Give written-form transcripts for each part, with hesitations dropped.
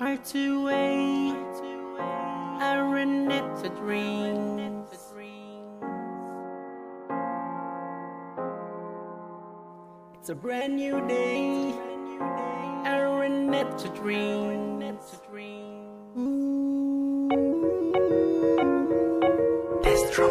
R2A, Araneta Dreams. It's a brand new day, Araneta Dreams. Destro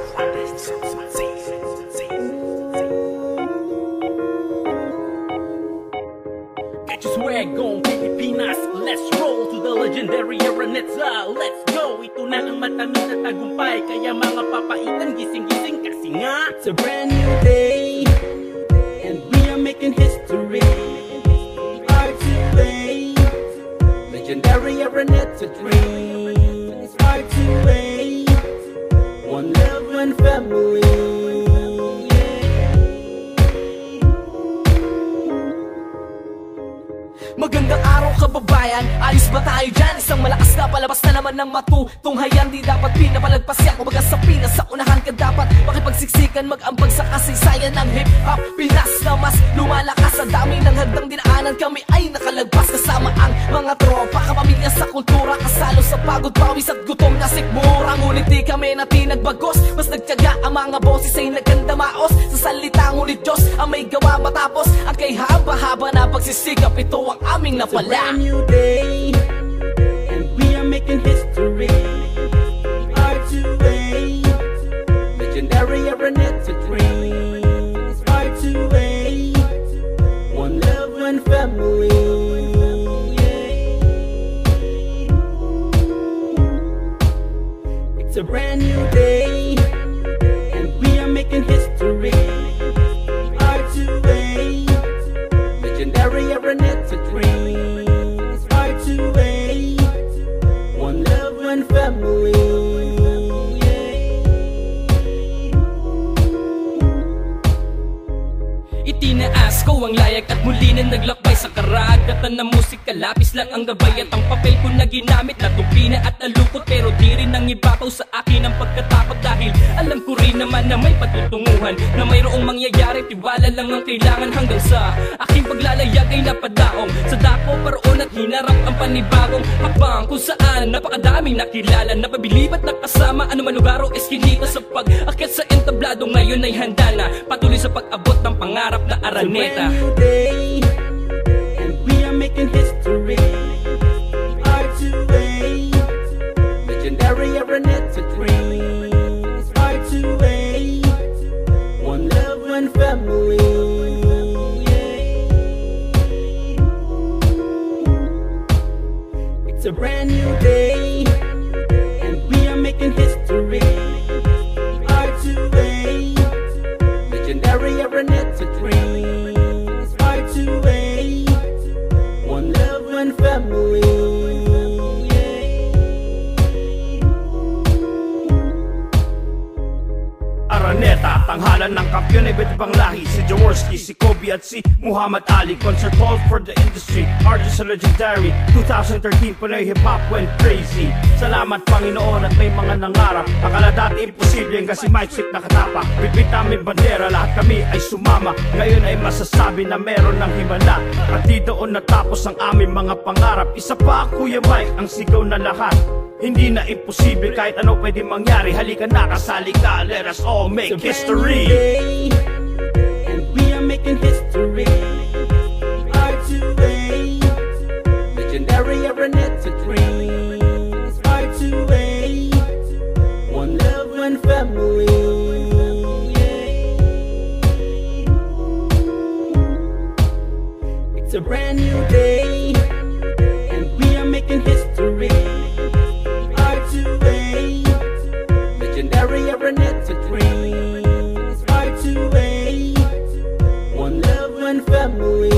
Get your swag on, Pilipinas. Let's roll to the legendary Araneta. Let's go! Ito na ang matamis na tagumpay, kaya mga papaitan, gising-gising kasi nga it's a brand new day, and we are making history. R2A, legendary Araneta Dreams. R2A, one love, one family. Magandang araw kababayan, ayos ba tayo dyan? Isang malakas na palabas na naman ng matutunghayan. Di dapat pinapalagpasyan, kumbaga sa Pinas sa unahan ka dapat makipagsiksikan, mag-ambag sa kasaysayan ng hip-hop Pinas na mas lumalakas. Sa dami ng hagdang dinaanan, kami ay nakalagpas. Kasama ang mga tropa, kapamilya sa kultura, kasalo sa pagod, pawis at gutom na sikmura. Ngunit di kami nagbaggos, mas nagtiyaga ang mga boses ay nagkandamaos. Sa salita ngunit Diyos ang may gawa matapos ang kay haba-haba na pagsisikap. Ito ang aming napala. It's a brand new day, and we are making history. R2A, legendary Araneta Dreams. R2A, one love, one family. It's a brand new day, and we are making history. R2A, legendary Araneta Dreams. R2A, one love, one family. Itinaas ko ang layag at muli na naglakbay sa karagatan ng musika. Lapis lang ang gabay at ang papel ko na ginamit. Natumpina at nalukot, pero di rin nang ibabaw sa akin ang pagkatakot. Dahil alam ko rin naman na may patutunguhan, na mayroong mangyayari, tiwala lang ang kailangan. Hanggang sa aking paglalayag ay napadaong sa dako paroon at hinarap ang panibagong hakbang, kung saan napakadaming nakilala, napabilib at nakasama anuman lugar o eskinita. Sa pag-akyat sa entablado ngayon ay handa na patuloy sa pag-abot ng pangarap na Araneta. It's a brand new day, and we are making history. R2A, legendary Araneta Dreams. R2A, one love, one family. It's a brand new day, and we are making history. R2A, legendary Araneta Dreams. R2A, one love, one family. Araneta, tanghalan ng kampiyon iba't ibang lahi. Si Jaworski, si Kobe at si Muhammad Ali. Concert hall for the industry, artists are legendary. 2013 Pinoy hip-hop went crazy. Salamat Panginoon at may mga nangarap. Akala dati imposible kasi mic check nakatapak. Bibit namin bandera, lahat kami ay sumama. Ngayon ay masasabi na meron ng himala. At di doon natapos ang aming mga pangarap. Isa pa Kuya Mike, ang sigaw na lahat. Hindi na imposible, kahit ano pwede mangyari. Halika na, kasali ka, let us all make history. Day, and we are making history. R2A, legendary Araneta Dreams. R2A, one love, one family. It's a brand new day, and we are making history. R2A, legendary Araneta Dreams. R2A, one love, one family.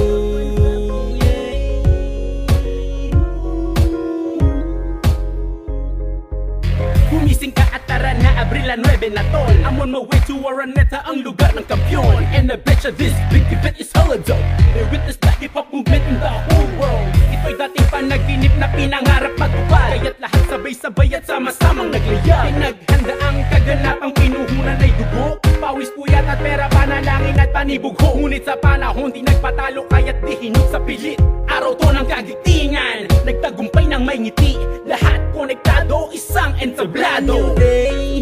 Gumising ka at tara na, Abril 9 na tol. I'm on my way to Araneta, ang lugar ng kampiyon. And I betcha this big event is hella dope. They witness the hip-hop movement in the whole world. Ito'y dating panaginip na pinangarap magtupad. Kaya't lahat sabay-sabay at sama-samang naglayag. Pinaghanda ang kaganapang pinuhunan ay dugo, pawis, puyat at pera, panalangin at panibugho. Ngunit sa panahon di nagpatalo kaya't di hinog sa pilit. Araw to ng kagitingan, nagtagumpay ng may ngiti. Lahat konektado, isang entablado. New day,